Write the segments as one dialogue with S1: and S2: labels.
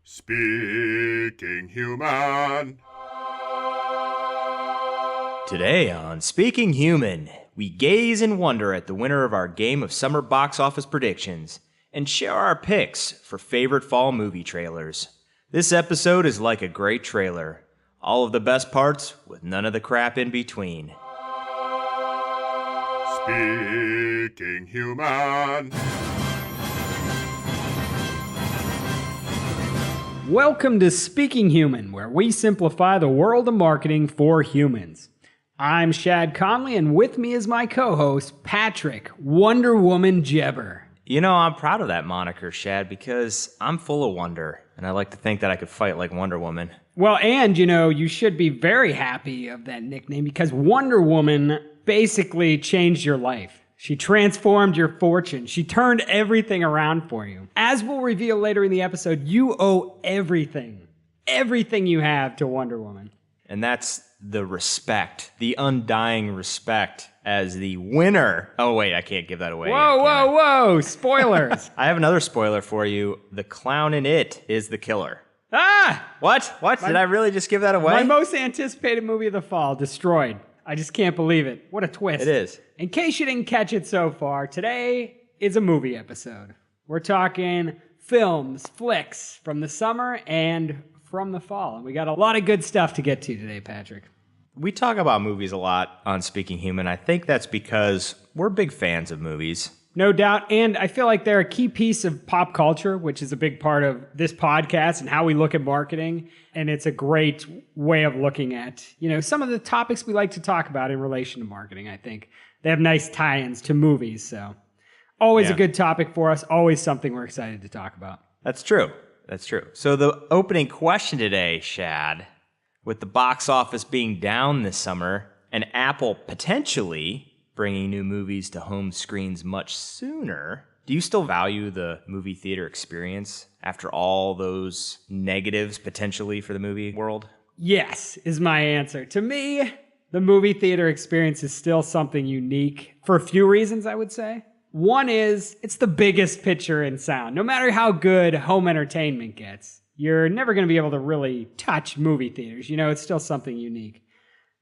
S1: Speaking Human.
S2: Today on Speaking Human, we gaze in wonder at the winner of our game of summer box office predictions and share our picks for favorite fall movie trailers. This episode is like a great trailer. All of the best parts with none of the crap in between.
S1: Speaking Human.
S3: Welcome to Speaking Human, where we simplify the world of marketing for humans. I'm Shad Conley, and with me is my co-host, Patrick Wonder Woman Jebber.
S2: You know, I'm proud of that moniker, Shad, because I'm full of wonder, and I like to think that I could fight like Wonder Woman.
S3: Well, and you should be very happy of that nickname because Wonder Woman basically changed your life. She transformed your fortune. She turned everything around for you. As we'll reveal later in the episode, you owe everything you have to Wonder Woman.
S2: And that's the respect, the undying respect as the winner. Oh, wait, I can't give that away.
S3: Whoa, spoilers.
S2: I have another spoiler for you. The clown in It is the killer.
S3: Ah!
S2: What? Did I really just give that away?
S3: My most anticipated movie of the fall, destroyed. I just can't believe it. What a twist.
S2: It is.
S3: In case you didn't catch it so far, today is a movie episode. We're talking films, flicks from the summer and from the fall. And we got a lot of good stuff to get to today, Patrick.
S2: We talk about movies a lot on Speaking Human. I think that's because we're big fans of movies.
S3: No doubt. And I feel like they're a key piece of pop culture, which is a big part of this podcast and how we look at marketing. And it's a great way of looking at, some of the topics we like to talk about in relation to marketing, I think. They have nice tie-ins to movies. So always a good topic for us. Always something we're excited to talk about.
S2: That's true. So the opening question today, Shad, with the box office being down this summer and Apple potentially bringing new movies to home screens much sooner, do you still value the movie theater experience after all those negatives potentially for the movie world?
S3: Yes, is my answer. To me, the movie theater experience is still something unique for a few reasons, I would say. One is it's the biggest picture in sound. No matter how good home entertainment gets, you're never going to be able to really touch movie theaters. It's still something unique.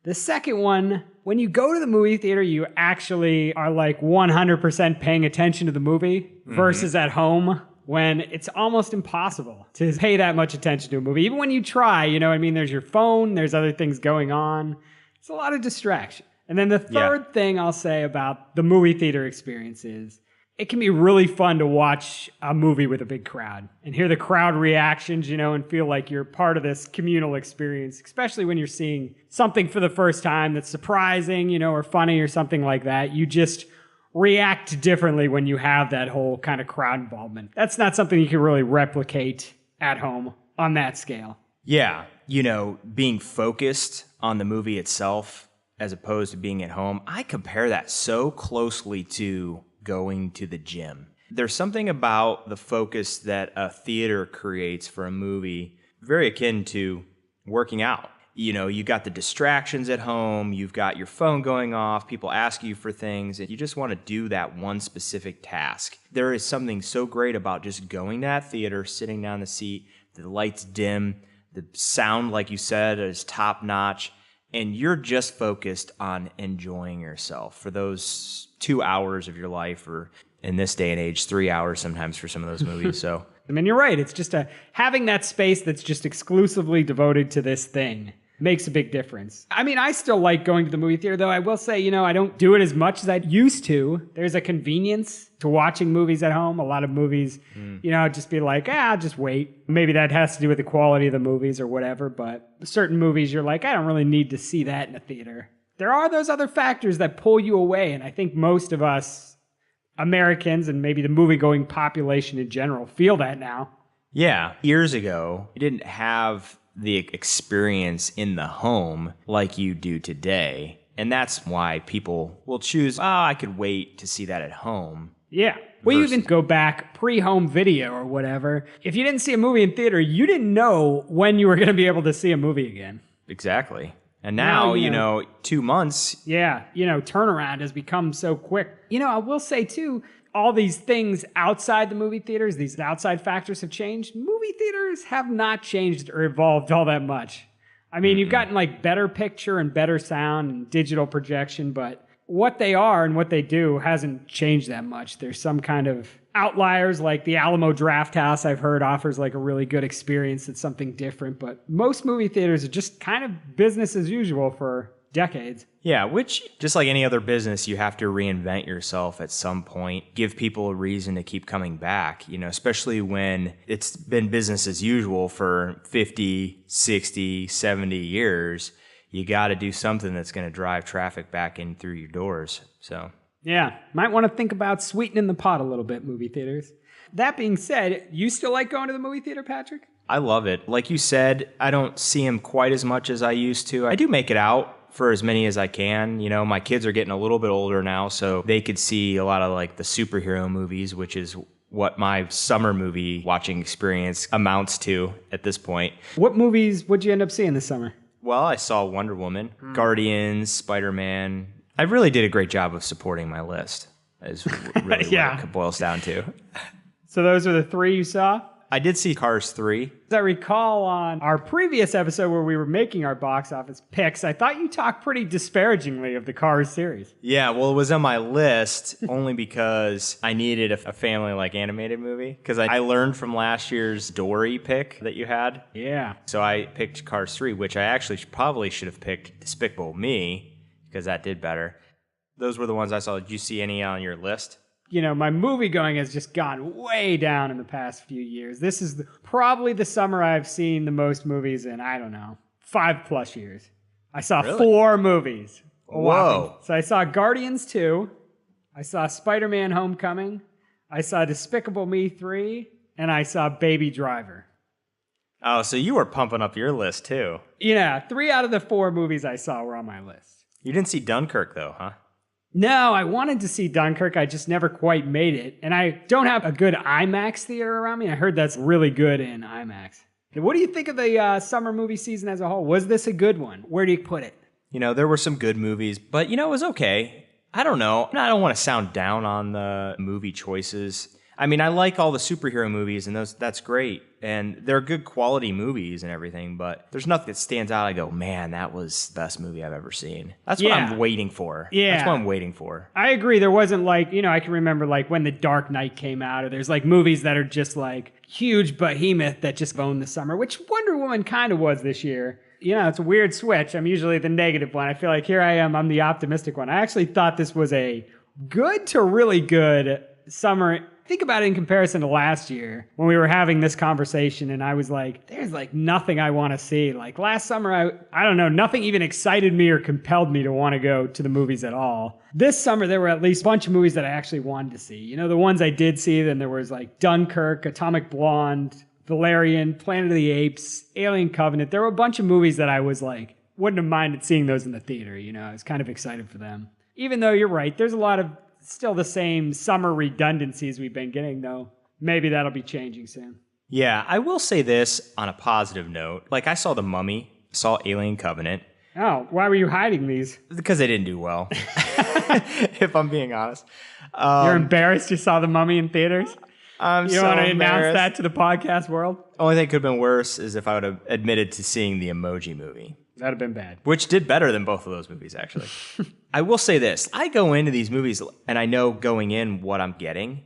S3: The second one, when you go to the movie theater, you actually are like 100% paying attention to the movie versus at home when it's almost impossible to pay that much attention to a movie. Even when you try, there's your phone, there's other things going on. It's a lot of distraction. And then the third thing I'll say about the movie theater experience is it can be really fun to watch a movie with a big crowd and hear the crowd reactions, and feel like you're part of this communal experience, especially when you're seeing something for the first time that's surprising, or funny or something like that. You just react differently when you have that whole kind of crowd involvement. That's not something you can really replicate at home on that scale.
S2: Yeah, being focused on the movie itself as opposed to being at home, I compare that so closely to going to the gym. There's something about the focus that a theater creates for a movie very akin to working out. You got the distractions at home, you've got your phone going off, people ask you for things, and you just want to do that one specific task. There is something so great about just going to that theater, sitting down in the seat, the lights dim, the sound, like you said, is top notch, and you're just focused on enjoying yourself for those 2 hours of your life, or in this day and age, 3 hours sometimes for some of those movies. So,
S3: you're right. It's just having that space that's just exclusively devoted to this thing makes a big difference. I still like going to the movie theater, though I will say, I don't do it as much as I used to. There's a convenience to watching movies at home. A lot of movies, just be like, I'll just wait. Maybe that has to do with the quality of the movies or whatever, but certain movies you're like, I don't really need to see that in a theater. There are those other factors that pull you away, and I think most of us Americans and maybe the movie-going population in general feel that now.
S2: Yeah. Years ago, you didn't have the experience in the home like you do today. And that's why people will choose, I could wait to see that at home.
S3: Yeah. Well, you even go back pre-home video or whatever. If you didn't see a movie in theater, you didn't know when you were going to be able to see a movie again.
S2: Exactly. And now, 2 months.
S3: Yeah, turnaround has become so quick. I will say, too, all these things outside the movie theaters, these outside factors have changed. Movie theaters have not changed or evolved all that much. I mean, you've gotten like better picture and better sound and digital projection, but what they are and what they do hasn't changed that much. There's some kind of outliers like the Alamo Drafthouse I've heard offers like a really good experience. It's something different, but most movie theaters are just kind of business as usual for decades.
S2: Yeah, which, just like any other business, you have to reinvent yourself at some point, give people a reason to keep coming back, especially when it's been business as usual for 50, 60, 70 years. You got to do something that's going to drive traffic back in through your doors. So,
S3: yeah, might want to think about sweetening the pot a little bit, movie theaters. That being said, you still like going to the movie theater, Patrick?
S2: I love it. Like you said, I don't see them quite as much as I used to. I do make it out for as many as I can. My kids are getting a little bit older now, so they could see a lot of like the superhero movies, which is what my summer movie watching experience amounts to at this point.
S3: What movies would you end up seeing this summer?
S2: Well, I saw Wonder Woman, Guardians, Spider-Man. I really did a great job of supporting my list, is really
S3: Yeah.
S2: what it boils down to.
S3: So those are the three you saw?
S2: I did see Cars 3.
S3: As I recall on our previous episode where we were making our box office picks, I thought you talked pretty disparagingly of the Cars series.
S2: Yeah, well, it was on my list only because I needed a family-like animated movie. Because I learned from last year's Dory pick that you had.
S3: Yeah.
S2: So I picked Cars 3, which I actually probably should have picked Despicable Me, because that did better. Those were the ones I saw. Did you see any on your list?
S3: My movie going has just gone way down in the past few years. This is probably the summer I've seen the most movies in, 5+ years. I saw
S2: Really?
S3: 4 movies.
S2: Whoa.
S3: So I saw Guardians 2. I saw Spider-Man Homecoming. I saw Despicable Me 3. And I saw Baby Driver.
S2: Oh, so you were pumping up your list, too.
S3: 3 out of the 4 movies I saw were on my list.
S2: You didn't see Dunkirk, though, huh?
S3: No, I wanted to see Dunkirk. I just never quite made it. And I don't have a good IMAX theater around me. I heard that's really good in IMAX. What do you think of the summer movie season as a whole? Was this a good one? Where do you put it?
S2: There were some good movies, but, it was okay. I don't know. I don't want to sound down on the movie choices. I mean, I like all the superhero movies, and that's great. And they're good quality movies and everything, but there's nothing that stands out. I go, man, that was the best movie I've ever seen. That's what I'm waiting for.
S3: Yeah.
S2: That's what I'm waiting for.
S3: I agree. There wasn't like, I can remember like when The Dark Knight came out, or there's like movies that are just like huge behemoth that just own the summer, which Wonder Woman kind of was this year. It's a weird switch. I'm usually the negative one. I feel like here I am. I'm the optimistic one. I actually thought this was a good to really good summer. Think about it in comparison to last year when we were having this conversation and I was like, there's like nothing I want to see. Like last summer, I don't know, nothing even excited me or compelled me to want to go to the movies at all. This summer, there were at least a bunch of movies that I actually wanted to see. The ones I did see, then there was like Dunkirk, Atomic Blonde, Valerian, Planet of the Apes, Alien Covenant. There were a bunch of movies that I was like, wouldn't have minded seeing those in the theater. I was kind of excited for them. Even though you're right, there's a lot of still the same summer redundancies we've been getting, though. Maybe that'll be changing soon.
S2: Yeah, I will say this on a positive note. Like, I saw The Mummy, saw Alien Covenant.
S3: Oh, why were you hiding these?
S2: Because they didn't do well, if I'm being honest.
S3: You're embarrassed you saw The Mummy in theaters?
S2: I'm
S3: You
S2: so
S3: want to announce
S2: embarrassed.
S3: that to the podcast world?
S2: Only thing could have been worse is if I would have admitted to seeing the Emoji Movie,
S3: That'd have been bad.
S2: which did better than both of those movies, actually. I will say this. I go into these movies and I know going in what I'm getting,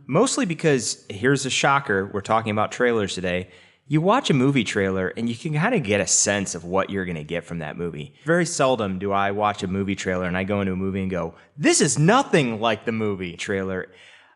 S2: mostly because, here's a shocker, we're talking about trailers today. You watch a movie trailer and you can kind of get a sense of what you're going to get from that movie. Very seldom do I watch a movie trailer and I go into a movie and go, this is nothing like the movie trailer.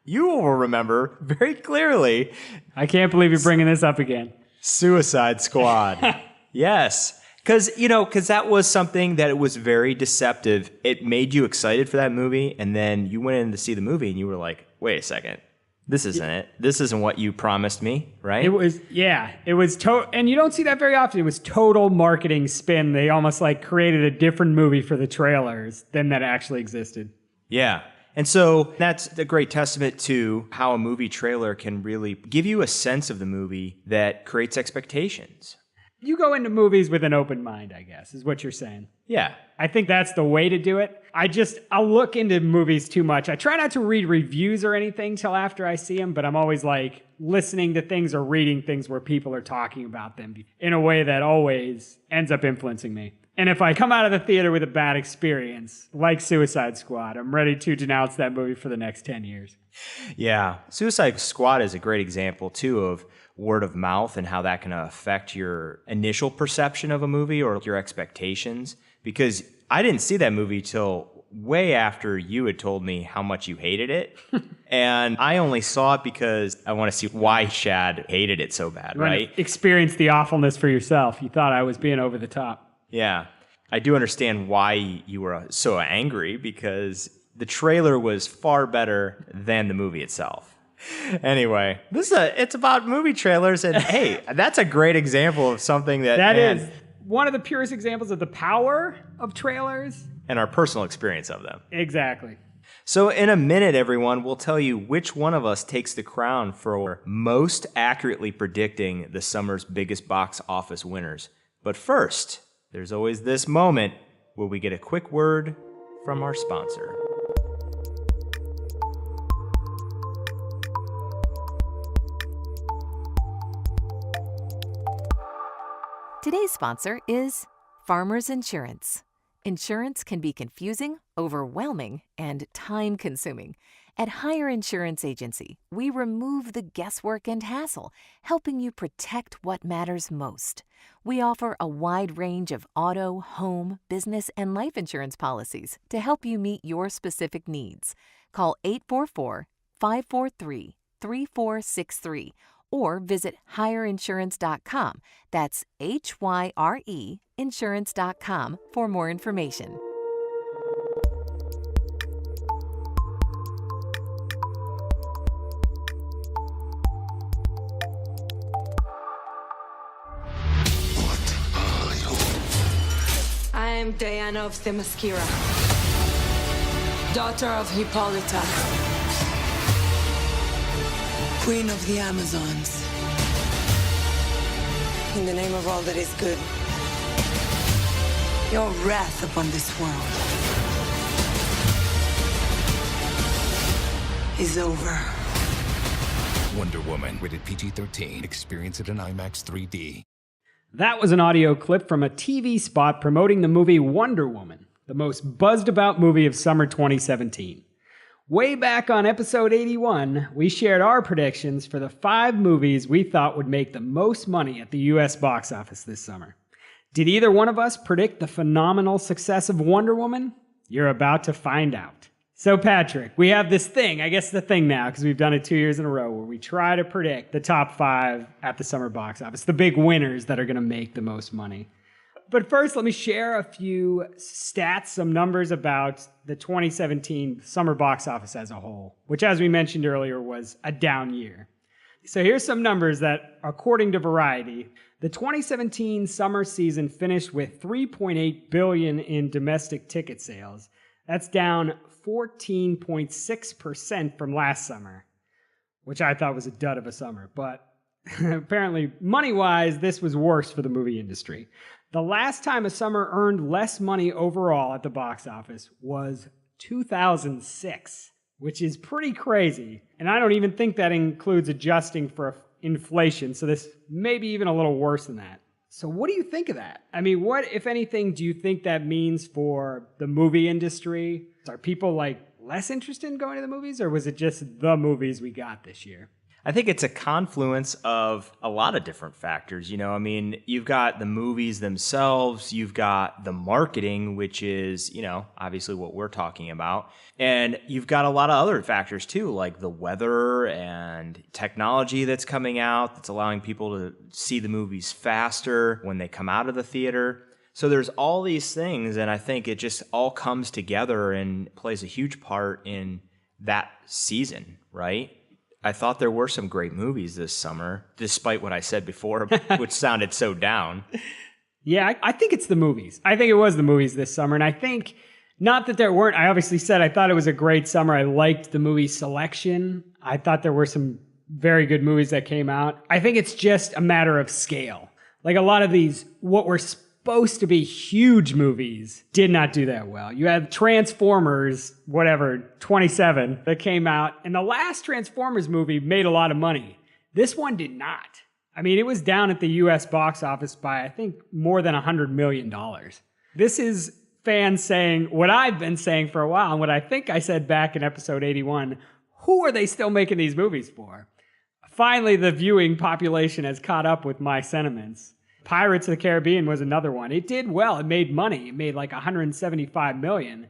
S2: You will remember very clearly
S3: I can't believe you're bringing this up again.
S2: Suicide Squad. Yes. Because that was something that it was very deceptive. It made you excited for that movie, and then you went in to see the movie, and you were like, wait a second. This isn't it. This isn't what you promised me, right?
S3: It was and you don't see that very often. It was total marketing spin. They almost like created a different movie for the trailers than that actually existed.
S2: Yeah. And so that's a great testament to how a movie trailer can really give you a sense of the movie that creates expectations.
S3: You go into movies with an open mind, I guess, is what you're saying.
S2: Yeah.
S3: I think that's the way to do it. I'll look into movies too much. I try not to read reviews or anything till after I see them, but I'm always like listening to things or reading things where people are talking about them in a way that always ends up influencing me. And if I come out of the theater with a bad experience, like Suicide Squad, I'm ready to denounce that movie for the next 10 years.
S2: Yeah. Suicide Squad is a great example, too, of word of mouth and how that can affect your initial perception of a movie or your expectations. Because I didn't see that movie till way after you had told me how much you hated it. And I only saw it because I want to see why Shad hated it so bad, right?
S3: Experience the awfulness for yourself. You thought I was being over the top.
S2: Yeah. I do understand why you were so angry, because the trailer was far better than the movie itself. Anyway, it's about movie trailers, and hey, that's a great example of something that
S3: is one of the purest examples of the power of trailers
S2: and our personal experience of them.
S3: Exactly.
S2: So in a minute, everyone, we'll tell you which one of us takes the crown for most accurately predicting the summer's biggest box office winners. But first, there's always this moment where we get a quick word from our sponsor.
S4: Today's sponsor is Farmers Insurance. Insurance can be confusing, overwhelming, and time-consuming. At Hire Insurance Agency, we remove the guesswork and hassle, helping you protect what matters most. We offer a wide range of auto, home, business, and life insurance policies to help you meet your specific needs. Call 844-543-3463 or visit hireinsurance.com. That's HYRE insurance.com for more information.
S5: I am Diana of Themyscira, daughter of Hippolyta, queen of the Amazons. In the name of all that is good, your wrath upon this world is over.
S6: Wonder Woman, rated PG-13. Experience it in IMAX 3D.
S3: That was an audio clip from a TV spot promoting the movie Wonder Woman, the most buzzed about movie of summer 2017. Way back on episode 81, we shared our predictions for the 5 movies we thought would make the most money at the US box office this summer. Did either one of us predict the phenomenal success of Wonder Woman? You're about to find out. So Patrick, we have this thing, I guess the thing now, because we've done it 2 years in a row, where we try to predict the top 5 at the summer box office, the big winners that are going to make the most money. But first, let me share a few stats, some numbers about the 2017 summer box office as a whole, which, as we mentioned earlier, was a down year. So here's some numbers that, according to Variety, the 2017 summer season finished with $3.8 billion in domestic ticket sales. That's down 14.6% from last summer, which I thought was a dud of a summer. But apparently, money-wise, this was worse for the movie industry. The last time a summer earned less money overall at the box office was 2006, which is pretty crazy. And I don't even think that includes adjusting for inflation, so this may be even a little worse than that. So what do you think of that? I mean, what, if anything, do you think that means for the movie industry? Are people less interested in going to the movies, or was it just the movies we got this year?
S2: I think it's a confluence of a lot of different factors. I mean, you've got the movies themselves, you've got the marketing, which is, obviously what we're talking about. And you've got a lot of other factors too, like the weather and technology that's coming out that's allowing people to see the movies faster when they come out of the theater. So there's all these things, and I think it just all comes together and plays a huge part in that season, right? I thought there were some great movies this summer, despite what I said before, which sounded so down.
S3: Yeah, I think it's the movies. I think it was the movies this summer. And I think, not that there weren't, I obviously said I thought it was a great summer. I liked the movie selection. I thought there were some very good movies that came out. I think it's just a matter of scale. Like a lot of these, what were supposed to be huge movies did not do that well. You had Transformers, 27, that came out, and the last Transformers movie made a lot of money. This one did not. I mean, it was down at the US box office by, I think, more than $100 million. This is fans saying what I've been saying for a while, and what I think I said back in episode 81, who are they still making these movies for? Finally, the viewing population has caught up with my sentiments. Pirates of the Caribbean was another one. It did well. It made money. It made like $175 million.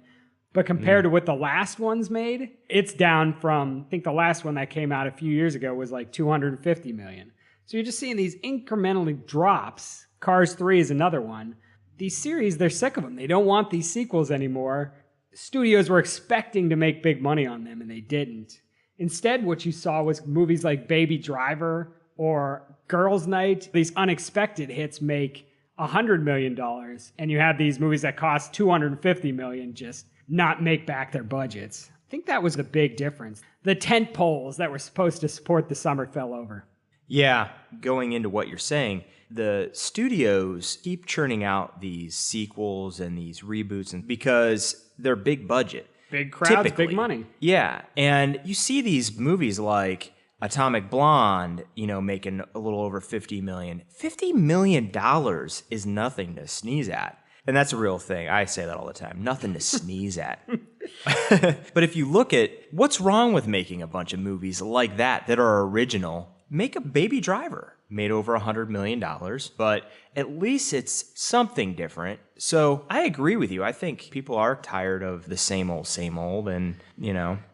S3: But compared to what the last ones made, it's down from, I think the last one that came out a few years ago was like $250 million. So you're just seeing these incrementally drops. Cars 3 is another one. These series, they're sick of them. They don't want these sequels anymore. Studios were expecting to make big money on them, and they didn't. Instead, what you saw was movies like Baby Driver or Girls' Night. These unexpected hits make $100 million, and you have these movies that cost $250 million just not make back their budgets. I think that was the big difference. The tent poles that were supposed to support the summer fell over.
S2: Yeah, going into what you're saying, the studios keep churning out these sequels and these reboots and because they're big budget.
S3: Big crowds,
S2: Typically.
S3: big money.
S2: Yeah, and you see these movies like Atomic Blonde, making a little over $50 million. $50 million is nothing to sneeze at. And that's a real thing. I say that all the time. Nothing to sneeze at. But if you look at what's wrong with making a bunch of movies like that are original, make a Baby Driver. Made over $100 million, but at least it's something different. So I agree with you. I think people are tired of the same old, and,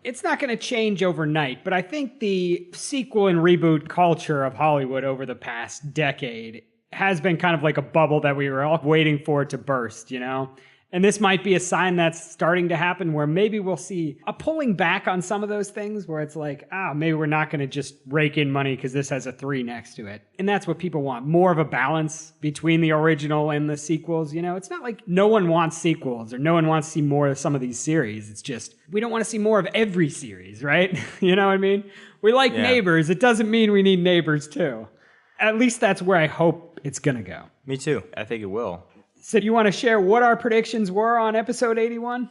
S3: It's not going to change overnight, but I think the sequel and reboot culture of Hollywood over the past decade has been kind of like a bubble that we were all waiting for it to burst, And this might be a sign that's starting to happen where maybe we'll see a pulling back on some of those things where it's like, maybe we're not going to just rake in money because this has a 3 next to it. And that's what people want, more of a balance between the original and the sequels. It's not like no one wants sequels or no one wants to see more of some of these series. It's just, we don't want to see more of every series, right? You know what I mean? We like Neighbors. It doesn't mean we need Neighbors too. At least that's where I hope it's going to go.
S2: Me too. I think it will.
S3: So do you want to share what our predictions were on episode 81?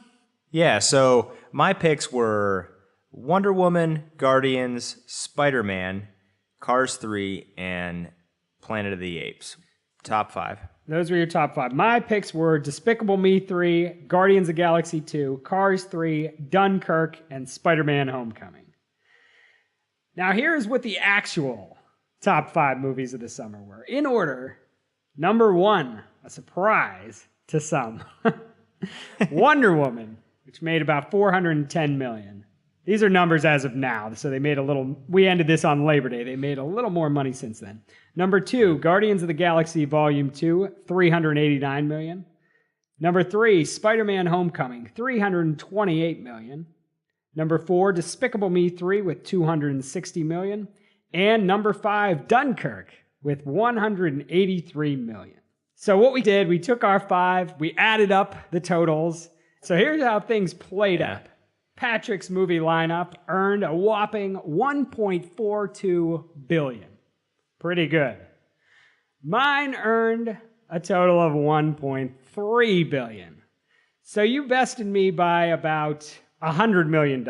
S2: Yeah, so my picks were Wonder Woman, Guardians, Spider-Man, Cars 3, and Planet of the Apes. Top 5.
S3: Those were your top 5. My picks were Despicable Me 3, Guardians of the Galaxy 2, Cars 3, Dunkirk, and Spider-Man Homecoming. Now here's what the actual top 5 movies of the summer were. In order, number 1, a surprise to some. Wonder Woman, which made about $410 million. These are numbers as of now, so they made a little, we ended this on Labor Day, they made a little more money since then. Number 2, Guardians of the Galaxy Volume 2, $389 million. Number 3, Spider-Man Homecoming, $328 million. Number 4, Despicable Me 3 with $260 million. And number 5, Dunkirk with $183 million. So what we did, we took our 5, we added up the totals. So here's how things played up. Patrick's movie lineup earned a whopping $1.42 billion. Pretty good. Mine earned a total of $1.3 billion. So you bested me by about $100 million.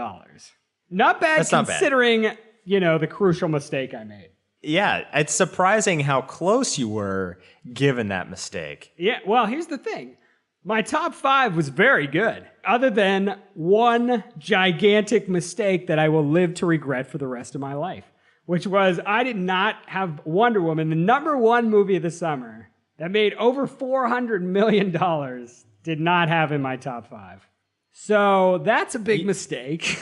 S3: Not bad. That's considering, not bad. The crucial mistake I made.
S2: Yeah, it's surprising how close you were given that mistake.
S3: Yeah, well, here's the thing. My top 5 was very good, other than one gigantic mistake that I will live to regret for the rest of my life, which was I did not have Wonder Woman, the number 1 movie of the summer that made over $400 million, did not have in my top 5. So that's a big mistake.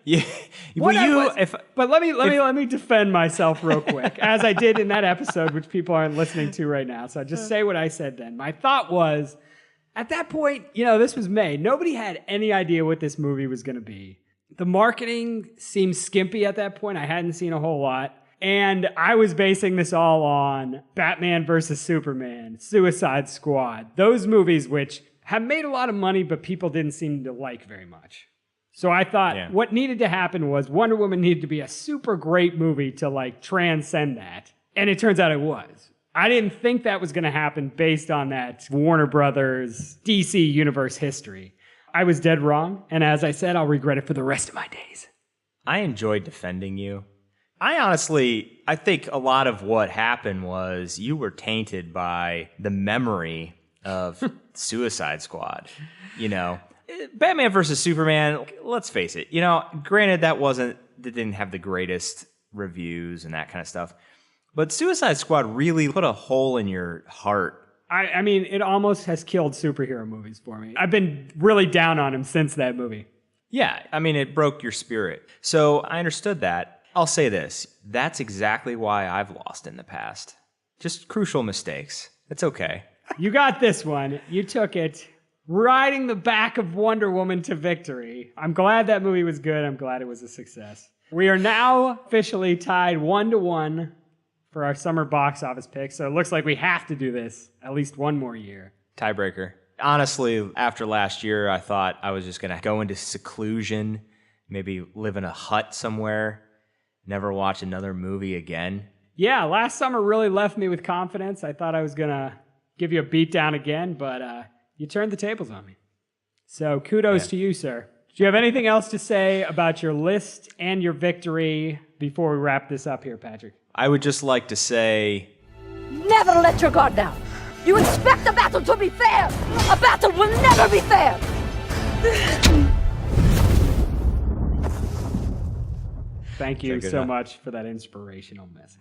S2: Yeah,
S3: but let me defend myself real quick, as I did in that episode, which people aren't listening to right now. So I just say what I said then. My thought was, at that point, this was May. Nobody had any idea what this movie was going to be. The marketing seemed skimpy at that point. I hadn't seen a whole lot. And I was basing this all on Batman versus Superman, Suicide Squad, those movies which have made a lot of money, but people didn't seem to like very much. So I thought what needed to happen was Wonder Woman needed to be a super great movie to transcend that. And it turns out it was. I didn't think that was going to happen based on that Warner Brothers DC Universe history. I was dead wrong, and as I said, I'll regret it for the rest of my days.
S2: I enjoyed defending you. I think a lot of what happened was you were tainted by the memory of Suicide Squad. You know, Batman versus Superman, let's face it, granted that didn't have the greatest reviews and that kind of stuff. But Suicide Squad really put a hole in your heart.
S3: I mean, it almost has killed superhero movies for me. I've been really down on him since that movie.
S2: Yeah, I mean, it broke your spirit. So I understood that. I'll say this. That's exactly why I've lost in the past. Just crucial mistakes. It's okay.
S3: You got this one. You took it. Riding the back of Wonder Woman to victory. I'm glad that movie was good. I'm glad it was a success. We are now officially tied 1-1 for our summer box office picks. So it looks like we have to do this at least one more year.
S2: Tiebreaker. Honestly, after last year, I thought I was just going to go into seclusion, maybe live in a hut somewhere, never watch another movie again.
S3: Yeah, last summer really left me with confidence. I thought I was going to give you a beat down again, but you turned the tables on me. So kudos to you, sir. Do you have anything else to say about your list and your victory before we wrap this up here, Patrick?
S2: I would just like to say...
S7: Never let your guard down. You expect a battle to be fair. A battle will never be fair.
S3: Thank you so much for that inspirational message.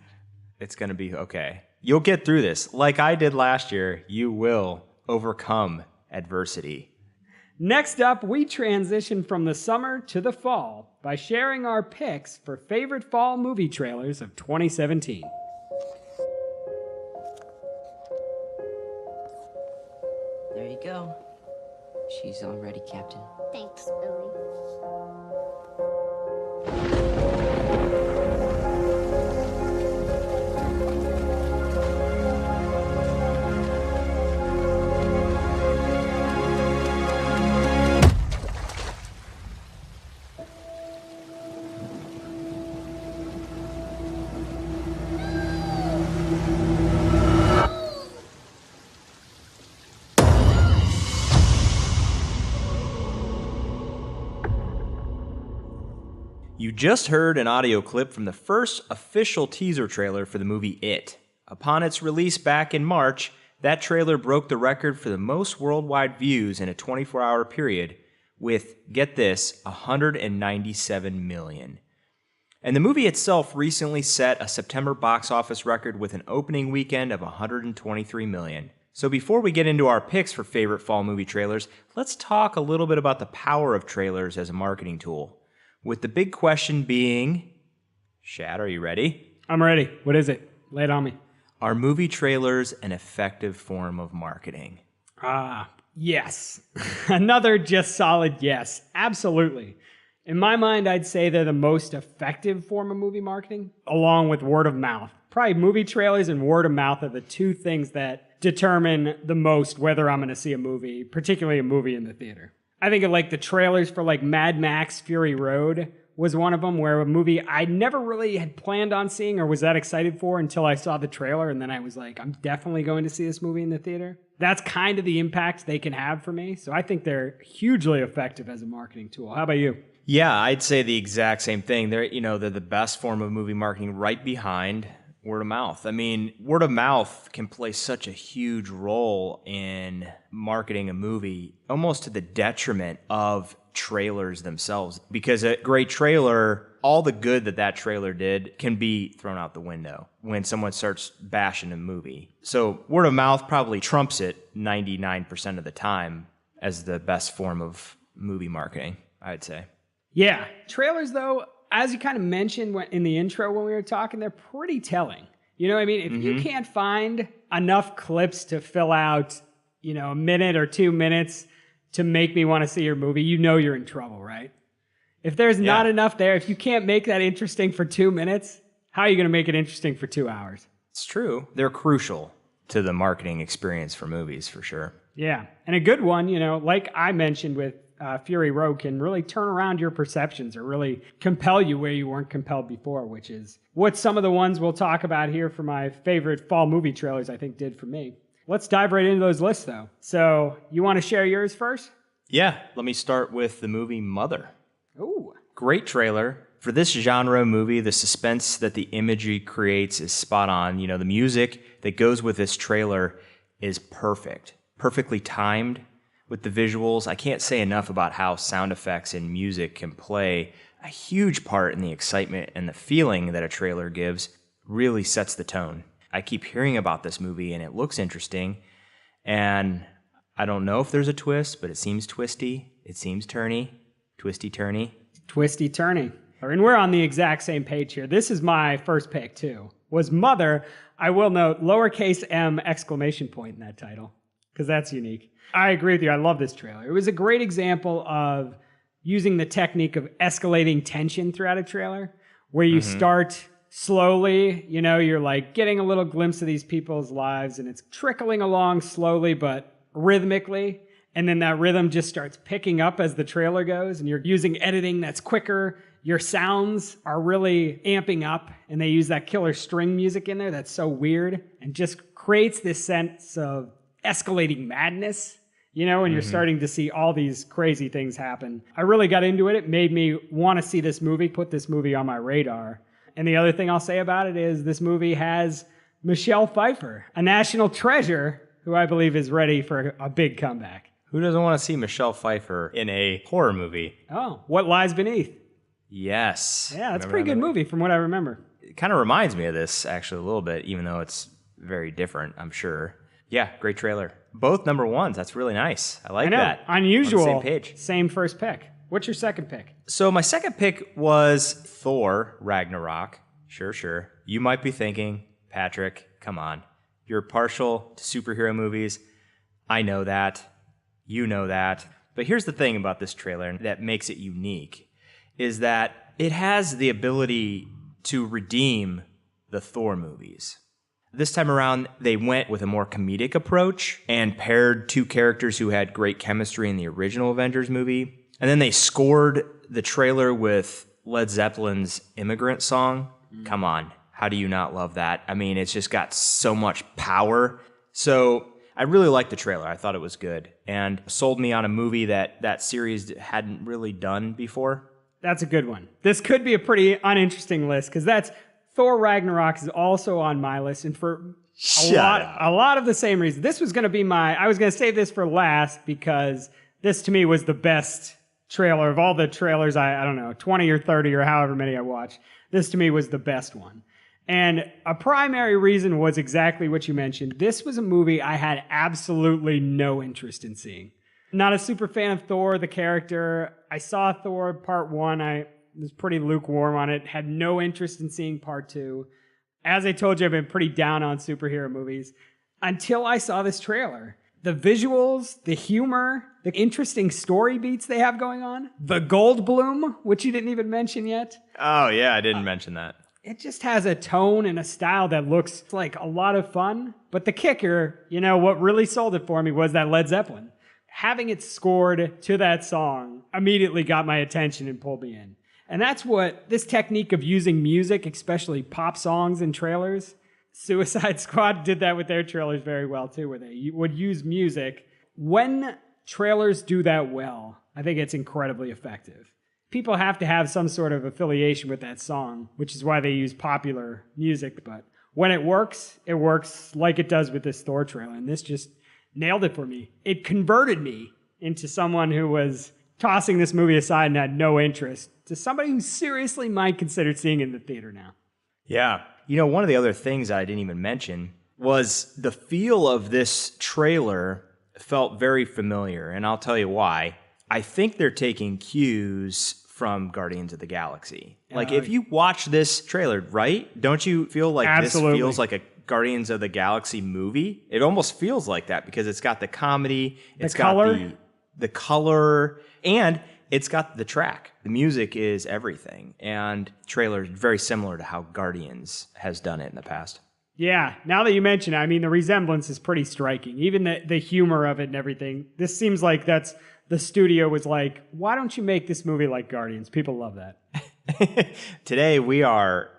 S2: It's going to be okay. You'll get through this. Like I did last year, you will overcome adversity.
S3: Next up, we transition from the summer to the fall by sharing our picks for favorite fall movie trailers of 2017.
S8: There you go. She's all ready, Captain.
S9: Thanks, Billy.
S2: You just heard an audio clip from the first official teaser trailer for the movie It. Upon its release back in March, that trailer broke the record for the most worldwide views in a 24-hour period with, get this, 197 million. And the movie itself recently set a September box office record with an opening weekend of 123 million. So before we get into our picks for favorite fall movie trailers, let's talk a little bit about the power of trailers as a marketing tool. With the big question being, Shad, are you ready?
S3: I'm ready. What is it? Lay it on me.
S2: Are movie trailers an effective form of marketing?
S3: Yes. Another just solid yes. Absolutely. In my mind, I'd say they're the most effective form of movie marketing, along with word of mouth. Probably movie trailers and word of mouth are the two things that determine the most whether I'm going to see a movie, particularly a movie in the theater. I think of like the trailers for like Mad Max Fury Road was one of them, where a movie I never really had planned on seeing or was that excited for until I saw the trailer, and then I was like, I'm definitely going to see this movie in the theater. That's kind of the impact they can have for me. So I think they're hugely effective as a marketing tool. How about you?
S2: Yeah, I'd say the exact same thing. They're the best form of movie marketing right behind word of mouth. I mean, word of mouth can play such a huge role in marketing a movie, almost to the detriment of trailers themselves. Because a great trailer, all the good that trailer did can be thrown out the window when someone starts bashing a movie. So word of mouth probably trumps it 99% of the time as the best form of movie marketing, I'd say.
S3: Yeah. Trailers, though, as you kind of mentioned in the intro when we were talking, they're pretty telling. You know what I mean? If you can't find enough clips to fill out, a minute or 2 minutes to make me want to see your movie, you're in trouble, right? If there's not enough there, if you can't make that interesting for 2 minutes, how are you going to make it interesting for 2 hours?
S2: It's true. They're crucial to the marketing experience for movies, for sure.
S3: Yeah. And a good one, like I mentioned with Fury Road can really turn around your perceptions or really compel you where you weren't compelled before, which is what some of the ones we'll talk about here for my favorite fall movie trailers I think did for me. Let's dive right into those lists, though. So you want to share yours first?
S2: Yeah, let me start with the movie Mother.
S3: Ooh.
S2: Great trailer. For this genre movie, the suspense that the imagery creates is spot on. You know, the music that goes with this trailer is perfect, perfectly timed with the visuals. I can't say enough about how sound effects and music can play a huge part in the excitement, and the feeling that a trailer gives really sets the tone. I keep hearing about this movie and it looks interesting, and I don't know if there's a twist, but it seems twisty, it seems turny, twisty-turny.
S3: Twisty-turny. And we're on the exact same page here. This is my first pick, too. Was Mother. I will note lowercase m exclamation point in that title, because that's unique. I agree with you. I love this trailer. It was a great example of using the technique of escalating tension throughout a trailer, where you start slowly, you know, you're like getting a little glimpse of these people's lives, and it's trickling along slowly but rhythmically. And then that rhythm just starts picking up as the trailer goes, and you're using editing that's quicker. Your sounds are really amping up, and they use that killer string music in there that's so weird and just creates this sense of escalating madness, you know, and you're starting to see all these crazy things happen. I really got into it. It made me want to see this movie, put this movie on my radar. And the other thing I'll say about it is this movie has Michelle Pfeiffer, a national treasure, who I believe is ready for a big comeback.
S2: Who doesn't want to see Michelle Pfeiffer in a horror movie?
S3: Oh, What Lies Beneath?
S2: Yes.
S3: Yeah, it's a pretty good movie from what I remember.
S2: It kind of reminds me of this, actually, a little bit, even though it's very different, I'm sure. Yeah, great trailer. Both number ones. That's really nice. I like that.
S3: Unusual.
S2: On the same page.
S3: Same first pick. What's your second pick?
S2: So my second pick was Thor Ragnarok. Sure. You might be thinking, Patrick, come on. You're partial to superhero movies. I know that. You know that. But here's the thing about this trailer that makes it unique, is that it has the ability to redeem the Thor movies. This time around, they went with a more comedic approach and paired two characters who had great chemistry in the original Avengers movie. And then they scored the trailer with Led Zeppelin's Immigrant Song. Come on, how do you not love that? I mean, it's just got so much power. So I really liked the trailer. I thought it was good and sold me on a movie that series hadn't really done before.
S3: That's a good one. This could be a pretty uninteresting list, because that's Thor Ragnarok is also on my list, and for a lot of the same reasons. This was going to be I was going to save this for last, because this to me was the best trailer of all the trailers. I don't know, 20 or 30 or however many I watched. This to me was the best one. And a primary reason was exactly what you mentioned. This was a movie I had absolutely no interest in seeing. Not a super fan of Thor, the character. I saw Thor Part 1. I was pretty lukewarm on it. Had no interest in seeing Part 2. As I told you, I've been pretty down on superhero movies until I saw this trailer. The visuals, the humor, the interesting story beats they have going on, the Goldblum, which you didn't even mention yet.
S2: Oh, yeah, I didn't mention that.
S3: It just has a tone and a style that looks like a lot of fun. But the kicker, you know, what really sold it for me was that Led Zeppelin. Having it scored to that song immediately got my attention and pulled me in. And that's what this technique of using music, especially pop songs in trailers, Suicide Squad did that with their trailers very well too, where they would use music. When trailers do that well, I think it's incredibly effective. People have to have some sort of affiliation with that song, which is why they use popular music. But when it works like it does with this Thor trailer. And this just nailed it for me. It converted me into someone who was tossing this movie aside and had no interest to somebody who seriously might consider seeing it in the theater now.
S2: Yeah. You know, one of the other things I didn't even mention was the feel of this trailer felt very familiar, and I'll tell you why. I think they're taking cues from Guardians of the Galaxy. Like, if you watch this trailer, right? Don't you feel like
S3: Absolutely.
S2: This feels like a Guardians of the Galaxy movie? It almost feels like that because it's got the comedy, it's got the color, and it's got the track. The music is everything. And trailer is very similar to how Guardians has done it in the past.
S3: Yeah, now that you mention it, I mean, the resemblance is pretty striking. Even the humor of it and everything. This seems like that's the studio was like, why don't you make this movie like Guardians? People love that.
S2: Today we are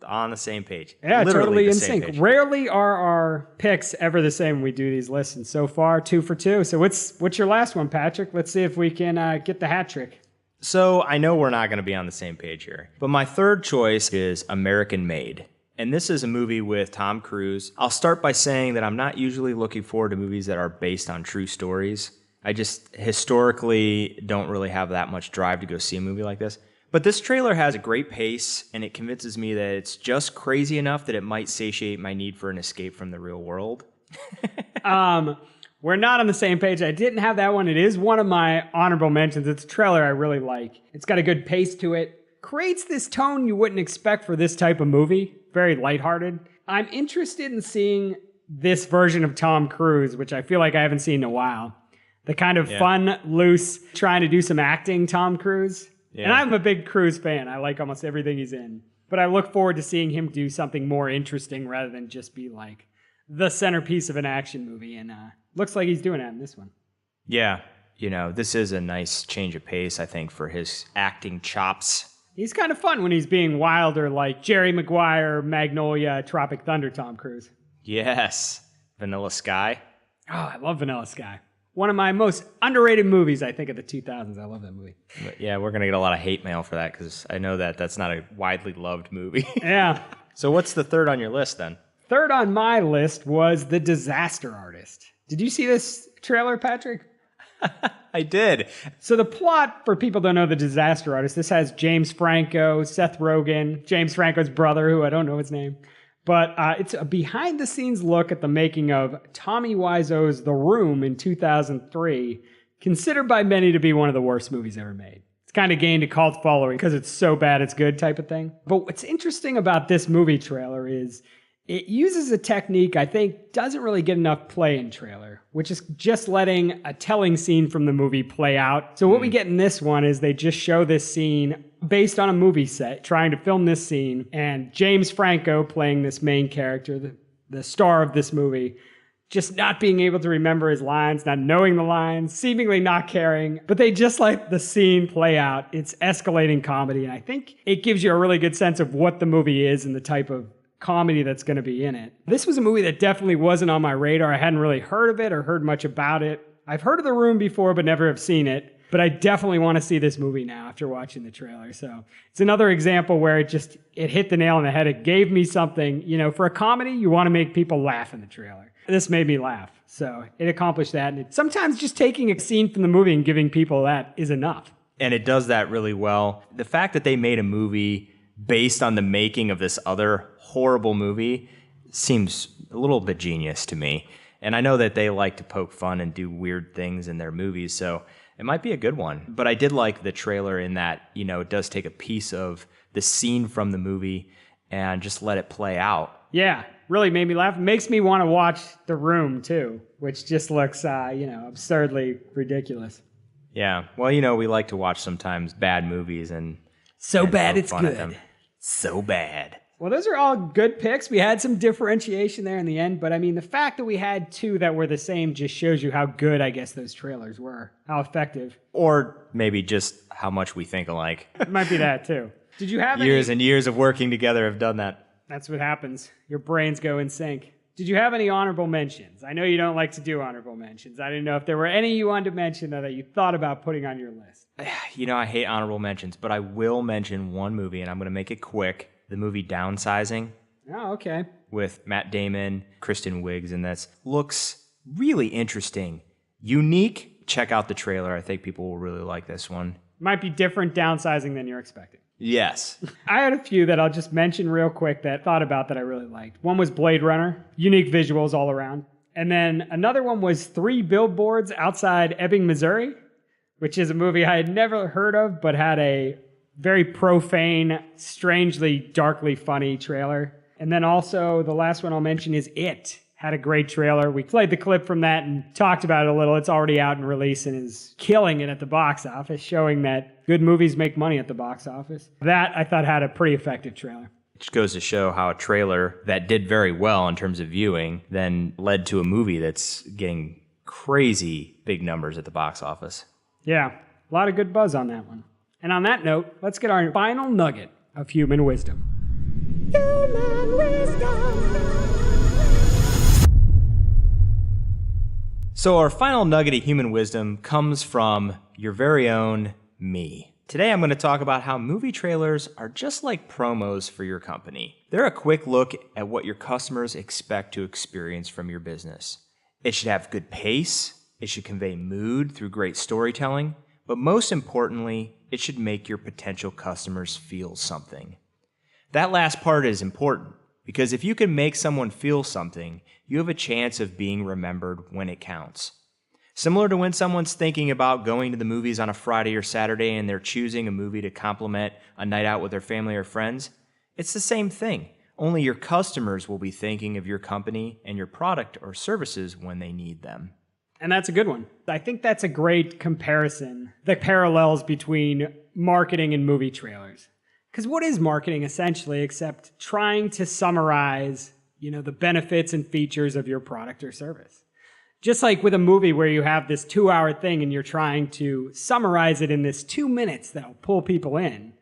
S2: on the same page.
S3: Yeah,
S2: Literally
S3: totally
S2: the
S3: in
S2: same
S3: sync.
S2: page.
S3: Rarely are our picks ever the same when we do these lists. And so far, 2 for 2. So what's your last one, Patrick? Let's see if we can get the hat trick.
S2: So I know we're not going to be on the same page here, but my third choice is American Made. And this is a movie with Tom Cruise. I'll start by saying that I'm not usually looking forward to movies that are based on true stories. I just historically don't really have that much drive to go see a movie like this. But this trailer has a great pace, and it convinces me that it's just crazy enough that it might satiate my need for an escape from the real world.
S3: We're not on the same page. I didn't have that one. It is one of my honorable mentions. It's a trailer I really like. It's got a good pace to it. Creates this tone you wouldn't expect for this type of movie. Very lighthearted. I'm interested in seeing this version of Tom Cruise, which I feel like I haven't seen in a while. The kind of fun, loose, trying to do some acting Tom Cruise. Yeah. And I'm a big Cruise fan. I like almost everything he's in. But I look forward to seeing him do something more interesting rather than just be like the centerpiece of an action movie. And looks like he's doing that in this one.
S2: Yeah, this is a nice change of pace, I think, for his acting chops.
S3: He's kind of fun when he's being wilder, like Jerry Maguire, Magnolia, Tropic Thunder Tom Cruise.
S2: Yes. Vanilla Sky.
S3: Oh, I love Vanilla Sky. One of my most underrated movies, I think, of the 2000s. I love that movie.
S2: But yeah, we're going to get a lot of hate mail for that because I know that that's not a widely loved movie.
S3: Yeah.
S2: So what's the third on your list then?
S3: Third on my list was The Disaster Artist. Did you see this trailer, Patrick?
S2: I did.
S3: So the plot, for people who don't know The Disaster Artist, this has James Franco, Seth Rogen, James Franco's brother, who I don't know his name. But it's a behind-the-scenes look at the making of Tommy Wiseau's The Room in 2003, considered by many to be one of the worst movies ever made. It's kind of gained a cult following because it's so bad it's good type of thing. But what's interesting about this movie trailer is it uses a technique I think doesn't really get enough play in trailer, which is just letting a telling scene from the movie play out. So what we get in this one is they just show this scene based on a movie set, trying to film this scene, and James Franco playing this main character, the star of this movie, just not being able to remember his lines, not knowing the lines, seemingly not caring, but they just let the scene play out. It's escalating comedy, and I think it gives you a really good sense of what the movie is and the type of comedy that's going to be in it. This was a movie that definitely wasn't on my radar. I hadn't really heard of it or heard much about it. I've heard of The Room before, but never have seen it. But I definitely want to see this movie now after watching the trailer. So it's another example where it hit the nail on the head. It gave me something, for a comedy, you want to make people laugh in the trailer. This made me laugh. So it accomplished that. And sometimes just taking a scene from the movie and giving people that is enough.
S2: And it does that really well. The fact that they made a movie based on the making of this other horrible movie seems a little bit genius to me. And I know that they like to poke fun and do weird things in their movies, so it might be a good one. But I did like the trailer in that, it does take a piece of the scene from the movie and just let it play out.
S3: Yeah, really made me laugh. It makes me want to watch The Room, too, which just looks, absurdly ridiculous.
S2: Yeah, well, we like to watch sometimes bad movies and
S3: so bad
S2: poke
S3: it's
S2: fun at
S3: good.
S2: them. So bad.
S3: Well, those are all good picks. We had some differentiation there in the end, but I mean, the fact that we had two that were the same just shows you how good, I guess, those trailers were, how effective.
S2: Or maybe just how much we think alike.
S3: It might be that, too. Did you have
S2: Years and years of working together have done that.
S3: That's what happens. Your brains go in sync. Did you have any honorable mentions? I know you don't like to do honorable mentions. I didn't know if there were any you wanted to mention, though, that you thought about putting on your list.
S2: I hate honorable mentions, but I will mention one movie, and I'm going to make it quick. The movie Downsizing.
S3: Oh, okay.
S2: With Matt Damon, Kristen Wiig, and that looks really interesting. Unique. Check out the trailer. I think people will really like this one.
S3: Might be different downsizing than you're expecting.
S2: Yes.
S3: I had a few that I'll just mention real quick that I thought about that I really liked. One was Blade Runner. Unique visuals all around. And then another one was 3 Billboards Outside Ebbing, Missouri, which is a movie I had never heard of, but had a very profane, strangely, darkly funny trailer. And then also, the last one I'll mention is It. Had a great trailer. We played the clip from that and talked about it a little. It's already out and released and is killing it at the box office, showing that good movies make money at the box office. That, I thought, had a pretty effective trailer.
S2: Just goes to show how a trailer that did very well in terms of viewing then led to a movie that's getting crazy big numbers at the box office.
S3: Yeah, a lot of good buzz on that one. And on that note, let's get our final nugget of human wisdom. Human wisdom.
S2: So our final nugget of human wisdom comes from your very own me. Today I'm going to talk about how movie trailers are just like promos for your company. They're a quick look at what your customers expect to experience from your business. It should have good pace, it should convey mood through great storytelling, but most importantly, it should make your potential customers feel something. That last part is important, because if you can make someone feel something, you have a chance of being remembered when it counts. Similar to when someone's thinking about going to the movies on a Friday or Saturday and they're choosing a movie to complement a night out with their family or friends, it's the same thing. Only your customers will be thinking of your company and your product or services when they need them.
S3: And that's a good one. I think that's a great comparison, the parallels between marketing and movie trailers. Because what is marketing essentially except trying to summarize, the benefits and features of your product or service? Just like with a movie where you have this 2-hour thing and you're trying to summarize it in this 2 minutes that'll pull people in.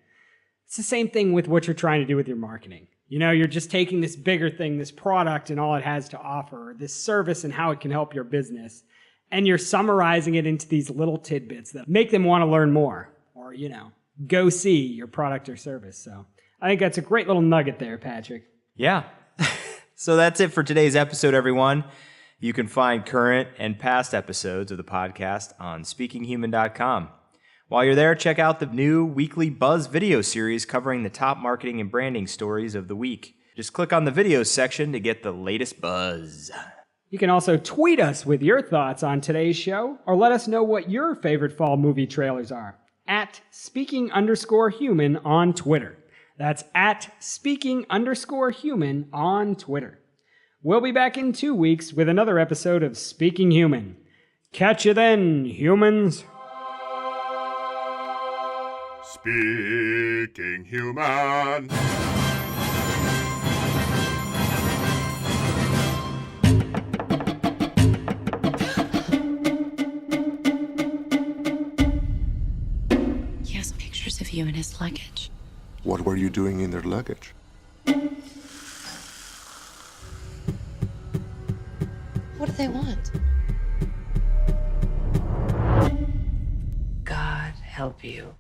S3: It's the same thing with what you're trying to do with your marketing. You're just taking this bigger thing, this product and all it has to offer, this service and how it can help your business, and you're summarizing it into these little tidbits that make them want to learn more or, go see your product or service. So I think that's a great little nugget there, Patrick.
S2: Yeah. So that's it for today's episode, everyone. You can find current and past episodes of the podcast on speakinghuman.com. While you're there, check out the new weekly Buzz video series covering the top marketing and branding stories of the week. Just click on the videos section to get the latest buzz.
S3: You can also tweet us with your thoughts on today's show, or let us know what your favorite fall movie trailers are at speaking_human on Twitter. That's at speaking_human on Twitter. We'll be back in 2 weeks with another episode of Speaking Human. Catch you then, humans.
S1: Speaking Human.
S9: He has pictures of you in his luggage.
S10: What were you doing in their luggage?
S9: What do they want? God help you.